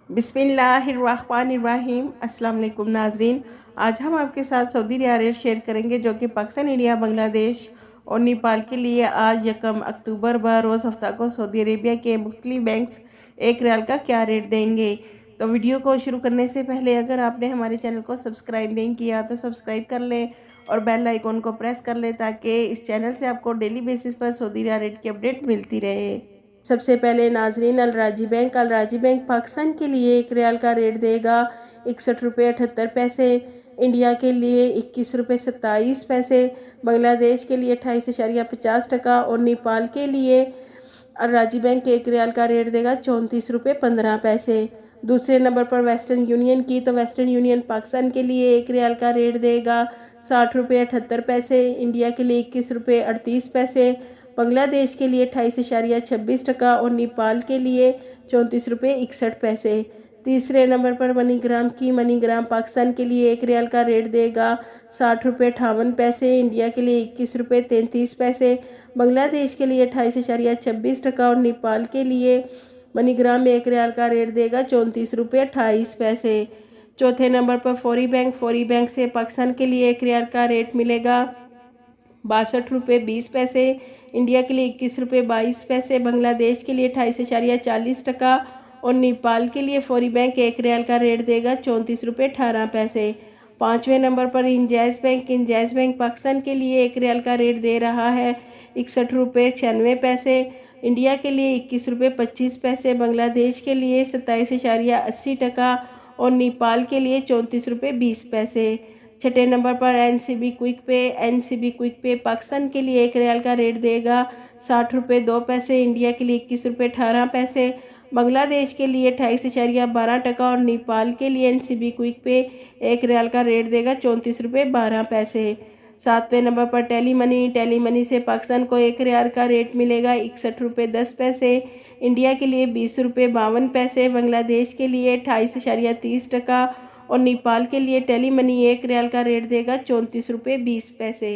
बिस्मिल्लाहिर्रहमानिर्रहीम। अस्सलाम वालेकुम नाजरीन, आज हम आपके साथ सऊदी रियाल रेट शेयर करेंगे जो कि पाकिस्तान, इंडिया, बांग्लादेश और नेपाल के लिए आज 1 अक्टूबर बरोज़ हफ्ता को सऊदी अरेबिया के मुख्तलिफ बैंक्स 1 रियाल का क्या रेट देंगे। तो वीडियो को शुरू करने से पहले अगर आपने हमारे चैनल को सब्सक्राइब नहीं किया तो सब्सक्राइब कर लें और बेल आइकॉन को प्रेस कर लें ताकि इस चैनल से आपको डेली बेसिस पर सऊदी रियाल रेट की अपडेट मिलती रहे। सबसे पहले नाजरीन, अलराजी बैंक पाकिस्तान के लिए 1 रियाल का रेट देगा 61 रुपये 78 पैसे, इंडिया के लिए 21 रुपये 27 पैसे, बांग्लादेश के लिए 28.50 और नेपाल के लिए अलराजी बैंक 1 रियाल का रेट देगा 34 रुपये 15 पैसे। दूसरे नंबर पर वेस्टर्न यूनियन की, तो वेस्टर्न यूनियन पाकिस्तान के लिए 1 रियाल का रेट देगा 60 रुपये 78 पैसे, इंडिया के लिए 21 रुपये 38 पैसे, बांग्लादेश के लिए 28.26 और नेपाल के लिए 34 रुपये 61 पैसे। तीसरे नंबर पर मनीग्राम की, मनीग्राम पाकिस्तान के लिए 1 रियाल का रेट देगा 60 रुपये 58 पैसे, इंडिया के लिए 21 रुपये 33 पैसे, बांग्लादेश के लिए 28.26 और नेपाल के लिए मनीग्राम में 1 रियाल का रेट देगा 34 रुपये 28 पैसे। चौथे नंबर पर फौरी बैंक से पाकिस्तान के लिए 1 रियाल का रेट मिलेगा 62 रुपये 20 पैसे, इंडिया के लिए 21 रुपये 22 पैसे, बांग्लादेश के लिए 28.40 और नेपाल के लिए फौरी बैंक 1 रियाल का रेट देगा 34 रुपये 18 पैसे। पाँचवें नंबर पर इंजाज बैंक पाकिस्तान के लिए 1 रियाल का रेट दे रहा है 61 रुपये 96 पैसे, इंडिया के लिए 21 रुपये 25 पैसे, बांग्लादेश के लिए 27.80 और नेपाल के लिए 34 रुपये 20 पैसे। छठे नंबर पर एनसीबी क्विक पे पाकिस्तान के लिए 1 रियाल का रेट देगा 60 रुपये 2 पैसे, इंडिया के लिए 21 रुपये 18 पैसे, बांग्लादेश के लिए 28.12 और नेपाल के लिए एनसीबी क्विक पे 1 रियाल का रेट देगा 34 रुपये 12 पैसे। सातवें नंबर पर टेली मनी से पाकिस्तान को 1 रियाल का रेट मिलेगा 61 रुपये 10 पैसे, इंडिया के लिए 20 रुपये 52 पैसे, बांग्लादेश के लिए 28.30 और नेपाल के लिए टेली मनी 1 रियाल का रेट देगा 34 रुपये 20 पैसे।